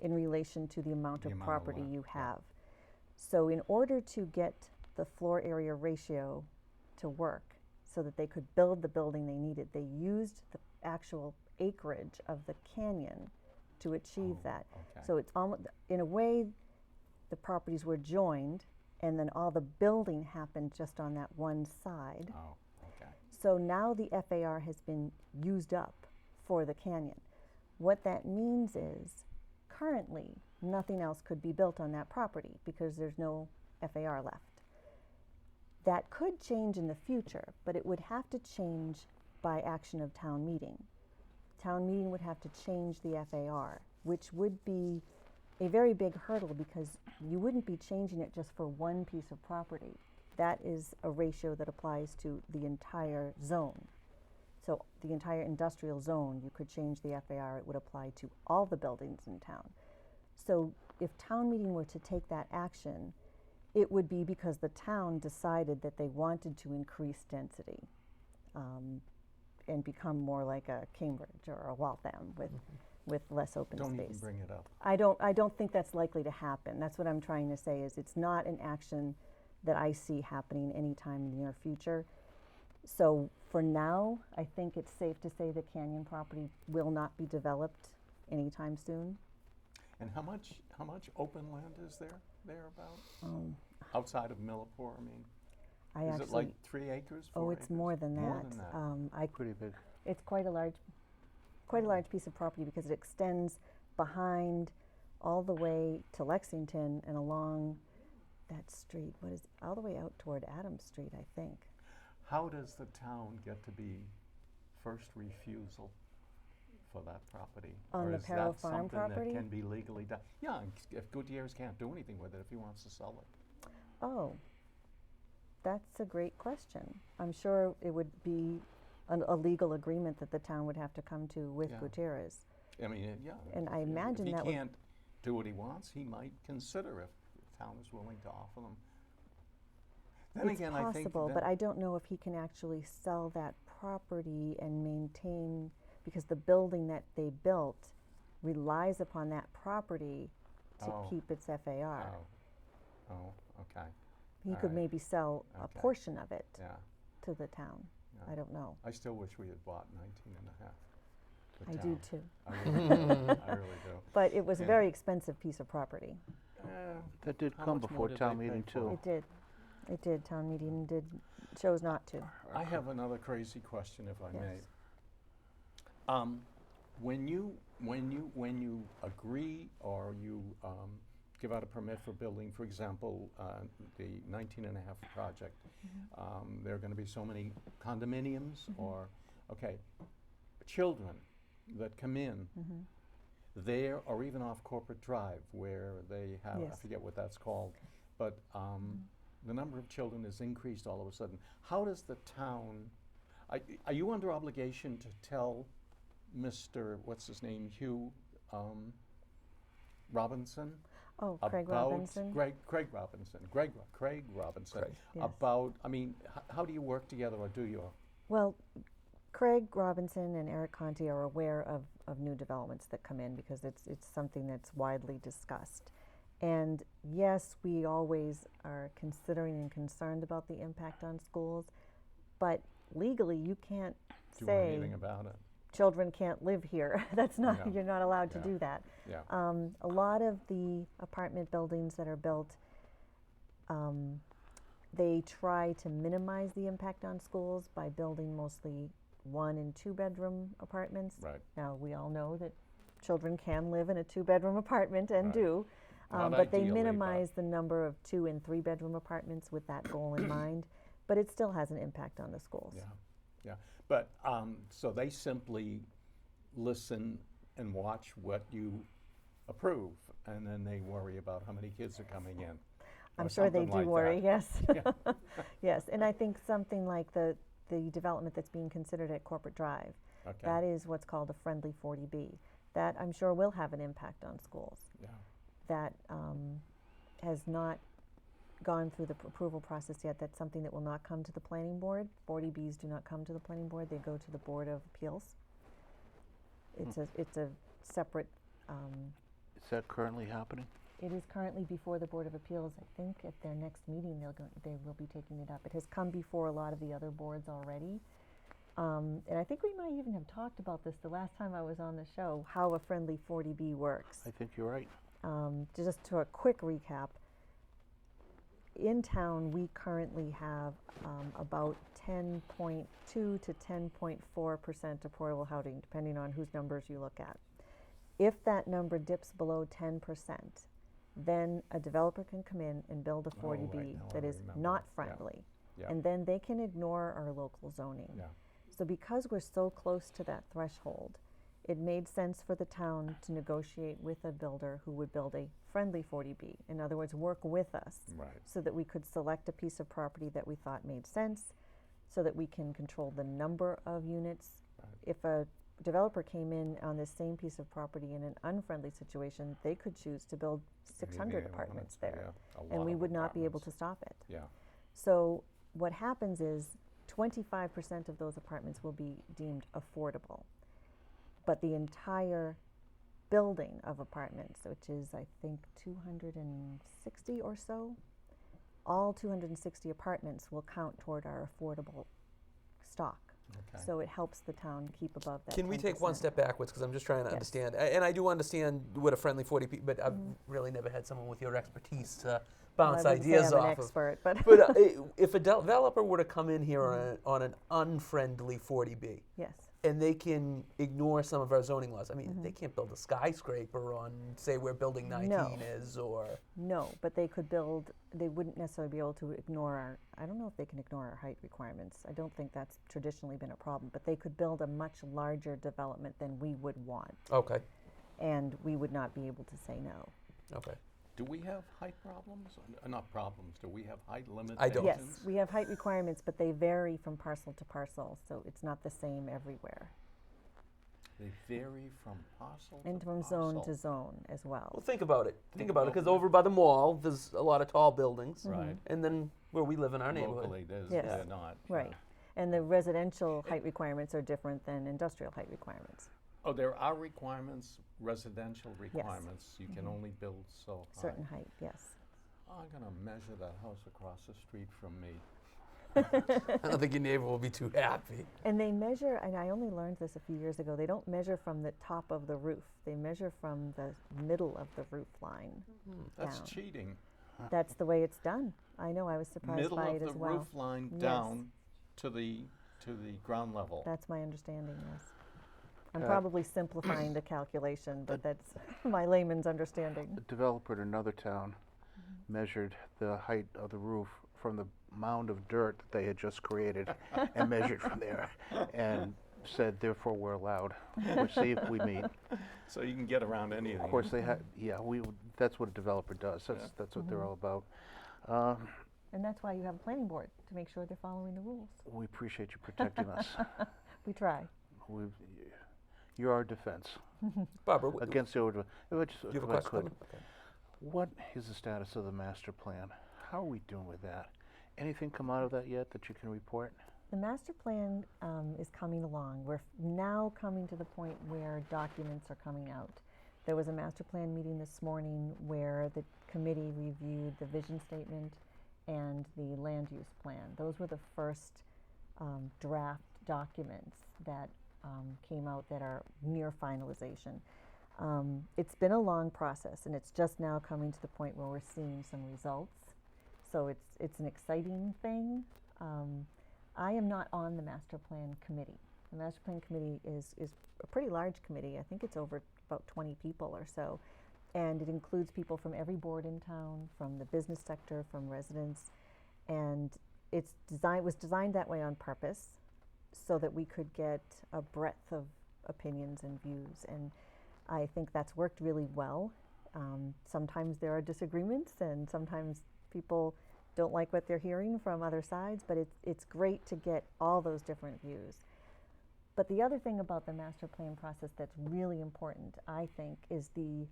in relation to the amount The of amount of property land, you yeah. have. So in order to get the floor area ratio to work so that they could build the building they needed, they used the actual acreage of the canyon to achieve that. okay. So it's almost, in a way, the properties were joined, and then all the building happened just on that one side. Oh, okay. So now the FAR has been used up for the canyon. What that means is, currently, nothing else could be built on that property because there's no FAR left. That could change in the future, but it would have to change by action of town meeting. Town meeting would have to change the FAR, which would be a very big hurdle because you wouldn't be changing it just for one piece of property. That is a ratio that applies to the entire zone. So the entire industrial zone, you could change the FAR, it would apply to all the buildings in town. So if town meeting were to take that action, it would be because the town decided that they wanted to increase density and become more like a Cambridge or a Waltham with less open Don't space. even bring it up. I don't think that's likely to happen. That's what I'm trying to say is it's not an action that I see happening anytime in the near future. So for now, I think it's safe to say the Canyon property will not be developed anytime soon. And how much open land is there about? Outside of Millipore, I mean, I is actually, it like 3 acres? 4 oh, it's acres? more than that. More than that. Pretty big. It's quite a large piece of property because it extends behind all the way to Lexington and along that street. What is all the way out toward Adams Street, I think. How does the town get to be first refusal for that property? On or the is Peril that Farm something property? that can be legally done? Yeah, if Gutierrez can't do anything with it if he wants to sell it. Oh, that's a great question. I'm sure it would be a legal agreement that the town would have to come to with Yeah. Gutierrez. I mean, yeah. And I if imagine he that would- can't do what he wants, he might consider if the town is willing to offer them. Then It's again, I think possible, that but I don't know if he can actually sell that property and maintain, because the building that they built relies upon that property to Oh. keep its FAR. Oh, okay. He all could right. maybe sell a Okay. portion of it Yeah. to the town. Yeah. I don't know. I still wish we had bought 19 and a half. the I do town. too. I really do. I really do. But it was a Yeah. very expensive piece of property. That did How come much before more did town they pay meeting for too. it? It did. It did. Town meeting chose not to. I have another crazy question, if I may. Yes. When you agree or you give out a permit for building, for example, the 19 and a half project, there are going to be so many condominiums or, okay, children that come in there or even off Corporate Drive where they have, I Yes. forget what that's called, but the number of children has increased all of a sudden. How does the town, are you under obligation to tell Mr., what's his name, Hugh Robinson? Oh, Craig about Robinson. Craig Robinson. Craig. Yes. About, I mean, how do you work together or do you? Well, Craig Robinson and Eric Conti are aware of new developments that come in because it's something that's widely discussed. And yes, we always are considering and concerned about the impact on schools, but legally you can't Do say anything about it? children can't live here. That's not, Yeah. you're not allowed to Yeah. do that. Yeah. A lot of the apartment buildings that are built, they try to minimize the impact on schools by building mostly 1 and 2 bedroom apartments. Right. Now, we all know that children can live in a 2-bedroom apartment and Right. do, Not but they ideally, but- minimize the number of 2 and 3 bedroom apartments with that goal in mind. But it still has an impact on the schools. Yeah, yeah. But, so they simply listen and watch what you approve, and then they worry about how many kids are coming in. I'm or sure they something do like worry, that. yes. Yes, and I think something like the development that's being considered at Corporate Drive, Okay. that is what's called a friendly 40B. That I'm sure will have an impact on schools. Yeah. That has not gone through the approval process yet. That's something that will not come to the planning board. 40Bs do not come to the planning board. They go to the Board of Appeals. It's a separate, Is that currently happening? it is currently before the Board of Appeals. I think at their next meeting they will be taking it up. It has come before a lot of the other boards already. And I think we might even have talked about this the last time I was on the show, how a friendly 40B works. I think you're right. Just to a quick recap, in town we currently have about 10.2 to 10.4% affordable housing, depending on whose numbers you look at. If that number dips below 10%, then a developer can come in and build a 40B right, now I that is remember. not Yeah. friendly. Yeah. And then they can ignore our local zoning. Yeah. So because we're so close to that threshold, it made sense for the town to negotiate with a builder who would build a friendly 40B. In other words, work with us Right. so that we could select a piece of property that we thought made sense, so that we can control the number of units. Right. If a developer came in on this same piece of property in an unfriendly situation, they could choose to build 600 Maybe apartments 100, there, yeah, a and lot we of would not be able to apartments. stop it. Yeah. So what happens is 25% of those apartments will be deemed affordable, but the entire building of apartments, which is I think 260 or so, all 260 apartments will count toward our affordable stock. Okay. So it helps the town keep above that. Can we take one 10%. step backwards, because I'm just trying to Yes. understand, and I do understand what a friendly 40P, but I've really never had someone with your expertise to bounce Well, I wouldn't ideas say I'm off an of. expert, but But if a developer were to come in here on an unfriendly 40B, yes. and they can ignore some of our zoning laws. I mean, they can't build a skyscraper on, say, where building 19 No. is, or No, but they could build, they wouldn't necessarily be able to ignore our, I don't know if they can ignore our height requirements. I don't think that's traditionally been a problem, but they could build a much larger development than we would want, okay, and we would not be able to say no. okay. Do we have height problems? Not problems. Do we have height limitations? I don't. Yes, we have height requirements, but they vary from parcel to parcel, so it's not the same everywhere, They vary from parcel and to from parcel. zone to zone as Well, well. think about it. Think about it, because Locally. over by the mall, there's a lot of tall buildings, Right. and then where we live in our neighborhood. Locally, there's, Yes. they're not. Right, and the residential height requirements are different than industrial height requirements. Oh, there are requirements, residential requirements. You can only build so high. Certain height, yes. I'm gonna measure that house across the street from me. I don't think your neighbor will be too happy. And they measure, and I only learned this a few years ago, they don't measure from the top of the roof. They measure from the middle of the roof line. That's Down. cheating. That's the way it's done. I know, I was surprised Middle by of it the as well. roof line Yes. down to the ground level. That's my understanding, yes. I'm Uh, probably simplifying the calculation, but that's my layman's A understanding. developer in another town measured the height of the roof from the mound of dirt that they had just created and measured from there and said, therefore, we're allowed. We'll see if we meet. So you can get around anything. Of course, they had, yeah, that's what a developer does. That's what they're all about. And that's why you have a planning board, to make sure they're following the rules. We appreciate you protecting us. We try. You're our defense Barbara, against the order. do you have a I question? could. Okay. What is the status of the master plan? How are we doing with that? Anything come out of that yet that you can report? The master plan is coming along. We're now coming to the point where documents are coming out. There was a master plan meeting this morning where the committee reviewed the vision statement and the land use plan. Those were the first draft documents that came out that are near finalization. It's been a long process, and it's just now coming to the point where we're seeing some results. So it's an exciting thing. I am not on the master plan committee. The master plan committee is a pretty large committee. I think it's over about 20 people or so, and it includes people from every board in town, from the business sector, from residents, and it was designed that way on purpose, so that we could get a breadth of opinions and views, and I think that's worked really well. Sometimes there are disagreements, and sometimes people don't like what they're hearing from other sides, but it's great to get all those different views. But the other thing about the master plan process that's really important, I think, is the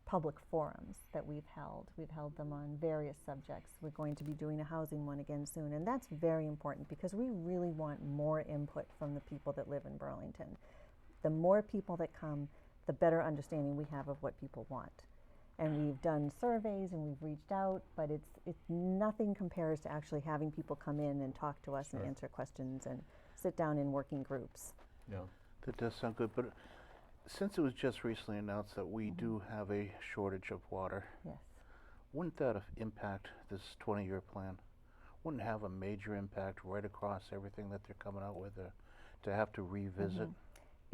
public forums that we've held. We've held them on various subjects. We're going to be doing a housing one again soon, and that's very important because we really want more input from the people that live in Burlington. The more people that come, the better understanding we have of what people want. And we've done surveys and we've reached out, but it's nothing compares to actually having people come in and talk to us and Sure. answer questions and sit down in working groups. Yeah. That does sound good, but since it was just recently announced that we do have a shortage of water, Yes. wouldn't that impact this 20-year plan? Wouldn't it have a major impact right across everything that they're coming out with to have to revisit?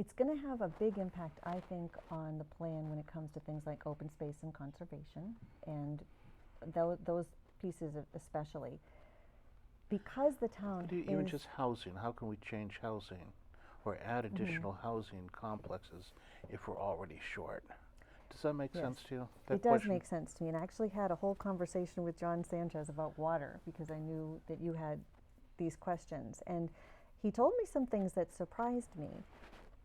It's going to have a big impact, I think, on the plan when it comes to things like open space and conservation, and those pieces especially. Because the town Even just housing, how can we change housing or add additional housing complexes if we're already short? Does that make sense to you? It does make sense to me, and I actually had a whole conversation with John Sanchez about water because I knew that you had these questions, and he told me some things that surprised me.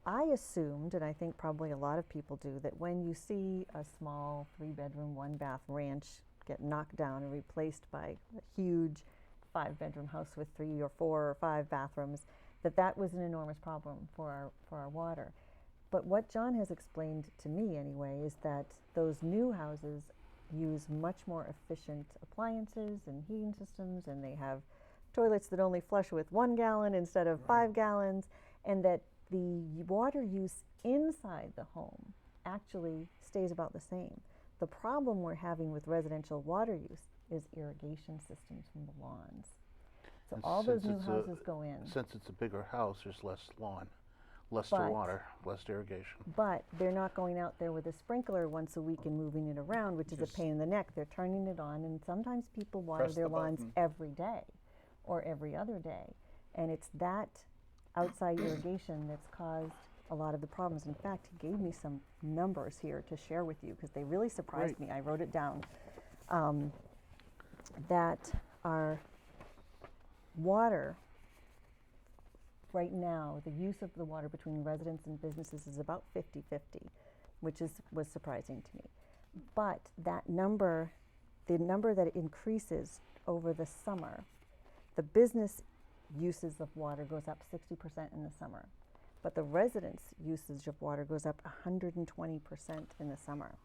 I assumed, and I think probably a lot of people do, that when you see a small 3-bedroom, 1-bath ranch get knocked down and replaced by a huge 5-bedroom house with 3 or 4 or 5 bathrooms, that was an enormous problem for our water. But what John has explained to me anyway is that those new houses use much more efficient appliances and heating systems, and they have toilets that only flush with 1 gallon instead of 5 gallons, and that the water use inside the home actually stays about the same. The problem we're having with residential water use is irrigation systems from the lawns. So all those new houses go in. Since it's a bigger house, there's less lawn, less to water, less to irrigation. But they're not going out there with a sprinkler once a week and moving it around, which is a pain in the neck. They're turning it on, and sometimes people water their lawns every day or every other day. And it's that outside irrigation that's caused a lot of the problems. In fact, he gave me some numbers here to share with you because they really surprised me. I wrote it down. That our water right now, the use of the water between residents and businesses is about 50-50, which was surprising to me. But that number, the number that increases over the summer, the business uses of water goes up 60% in the summer, but the residents' usage of water goes up 120% in the summer.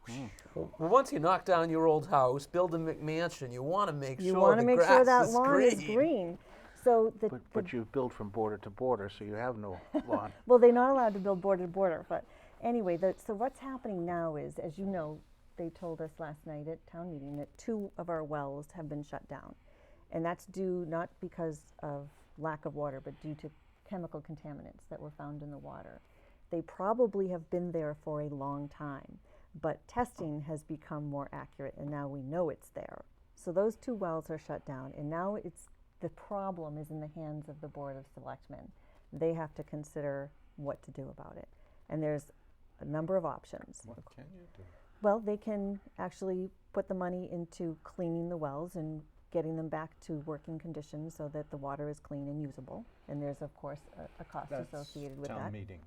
Well, once you knock down your old house, build a McMansion, you want to make You sure want the to make grass sure that is lawn green. is green. So But you build from border to border, so you have no lawn. well, they're not allowed to build border to border. But anyway, so what's happening now is, as you know, they told us last night at town meeting that 2 of our wells have been shut down. And that's due not because of lack of water, but due to chemical contaminants that were found in the water. They probably have been there for a long time, but testing has become more accurate, and now we know it's there. So those 2 wells are shut down, and now the problem is in the hands of the Board of Selectmen. They have to consider what to do about it. And there's a number of options. What can you do? Well, they can actually put the money into cleaning the wells and getting them back to working conditions so that the water is clean and usable. And there's, of course, a cost associated with that. Town meeting.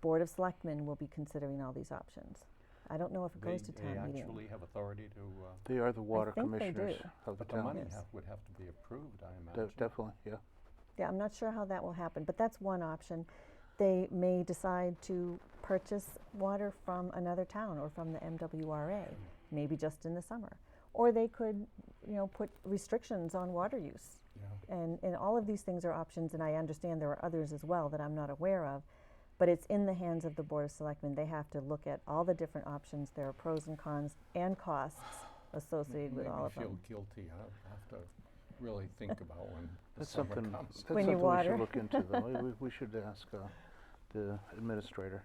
Board of Selectmen will be considering all these options. I don't know if it goes to town meeting. They actually have authority to. They are the water think they commissioners do. of the But the town. money Yes. would have to be approved, I imagine. Definitely, yeah. Yeah, I'm not sure how that will happen, but that's one option. They may decide to purchase water from another town or from the MWRA, maybe just in the summer. Or they could, put restrictions on water use. Yeah. And all of these things are options, and I understand there are others as well that I'm not aware of. But it's in the hands of the Board of Selectmen. They have to look at all the different options. There are pros and cons and costs associated with all of them. Make me feel guilty. I have to really think about when the That's summer something, comes. that's When you something we water. should look into, though. We should ask the administrator.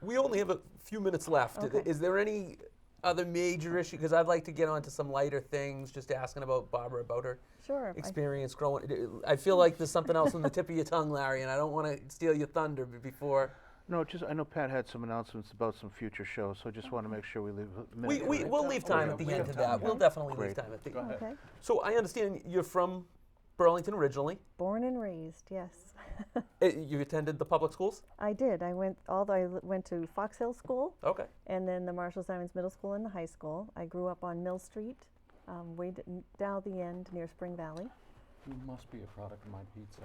We only have a few minutes left. Okay. Is there any other major issue? Because I'd like to get on to some lighter things, just asking about Barbara, about her Sure. experience growing. I feel like there's something else on the tip of your tongue, Larry, and I don't want to steal your thunder before. No, I know Pat had some announcements about some future shows, so I just want to make sure we leave a minute. for that. We'll leave time at the we end have to that. time, We'll yeah. definitely Great. leave time at the Go end. ahead. Okay. So I understand you're from Burlington originally. Born and raised, yes. You attended the public schools? I did. I went to Fox Hill School Okay. and then the Marshall Simons Middle School and the high school. I grew up on Mill Street, down the end near Spring Valley. You must be a product of my pizza.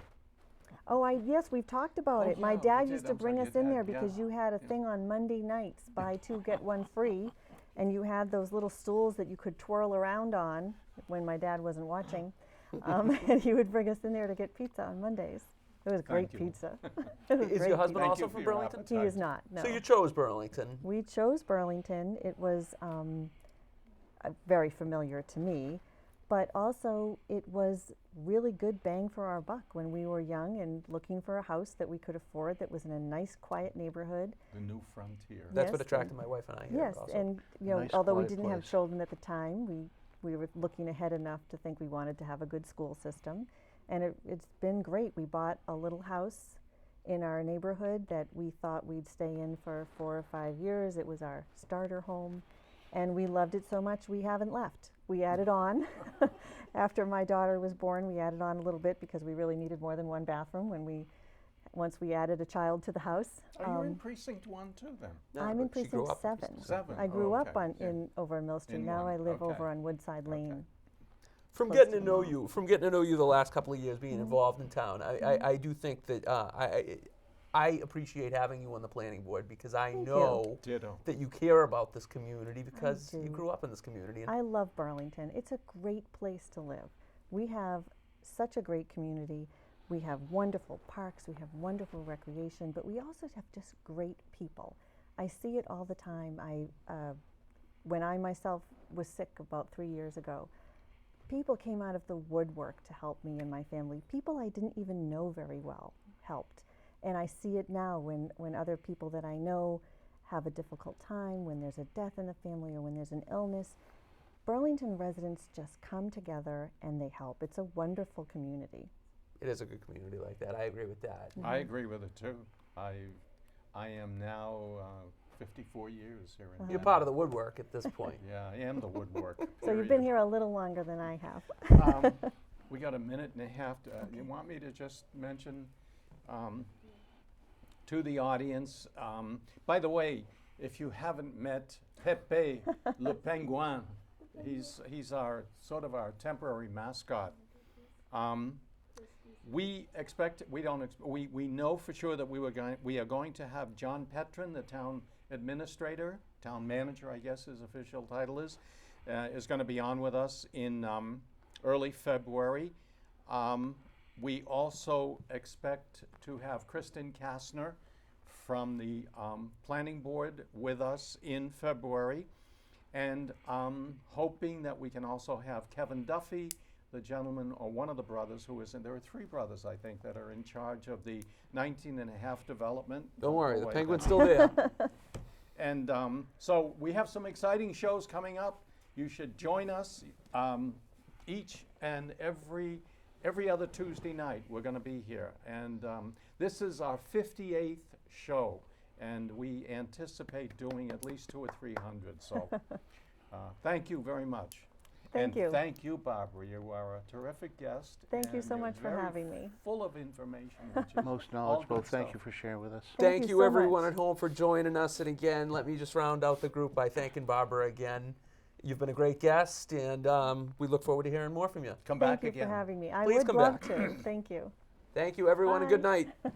Oh, yes, we've talked about Oh, it. My yeah, we dad did. used to I'm bring sorry, us your in there dad, yeah. because you had a thing on Monday nights, buy 2, get 1 free, and you had those little stools that you could twirl around on when my dad wasn't watching. And he would bring us in there to get pizza on Mondays. It was great Thank you. pizza. It was Is great your husband pizza. Thank also you from for your Burlington? He is not, no. So you chose Burlington. We chose Burlington. It was very familiar to me. But also, it was really good bang for our buck when we were young and looking for a house that we could afford that was in a nice, quiet neighborhood. The new frontier. That's what Yes, attracted my wife and I here. Yes, also. and Nice, although we quiet didn't have place. children at the time, we were looking ahead enough to think we wanted to have a good school system, and it's been great. We bought a little house in our neighborhood that we thought we'd stay in for 4 or 5 years. It was our starter home, and we loved it so much we haven't left. We added on. After my daughter was born, we added on a little bit because we really needed more than one bathroom once we added a child to the house. Are you in precinct 1 too then? No, I'm in but she grew precinct up 7. 7. I grew Oh, up okay. over in Mill Street. In Now one, I live okay. over on Woodside Lane. From close getting to to know you, the last couple of years being involved in town, I do think that I appreciate having you on the planning board because I Thank you. know Ditto. that you care about this community because you do. grew up in this community. And I love Burlington. It's a great place to live. We have such a great community. We have wonderful parks, we have wonderful recreation, but we also have just great people. I see it all the time. When I myself was sick about 3 years ago, people came out of the woodwork to help me and my family. People I didn't even know very well helped. And I see it now when other people that I know have a difficult time, when there's a death in the family or when there's an illness. Burlington residents just come together and they help. It's a wonderful community. it is a good community like that. I agree with that. I agree with it too. I am now 54 years here in You're town. part of the woodwork at this point. Yeah, I am the woodwork. So you've been here a little longer than I have. We got a minute and a half. You want me to just mention to the audience, by the way, if you haven't met Pepe Le Penguin, he's our sort of our temporary mascot. We know for sure that we are going to have John Petrin, the town administrator, town manager, I guess his official title is going to be on with us in early February. We also expect to have Kristen Kastner from the planning board with us in February, and hoping that we can also have Kevin Duffy, the gentleman or one of the brothers who is in, there are 3 brothers I think that are in charge of the 19 and a half development. Don't worry, the Boy, penguin's that- still there. And so we have some exciting shows coming up. You should join us each and every other Tuesday night. We're going to be here. And this is our 58th show. And we anticipate doing at least 200 or 300. So thank you very much. Thank you. And thank you, Barbara. You are a terrific guest. Thank you and so you're much for very having me. Full of information. Which is Most all knowledgeable. good Thank stuff. you for sharing with us. Thank Thank you you, so everyone much. at home, for joining us. And again, let me just round out the group by thanking Barbara again. You've been a great guest, and we look forward to hearing more from you. Come Thank back you again. for having me. I Please would come love back. to. Thank you. Thank you, everyone, and good Bye. night.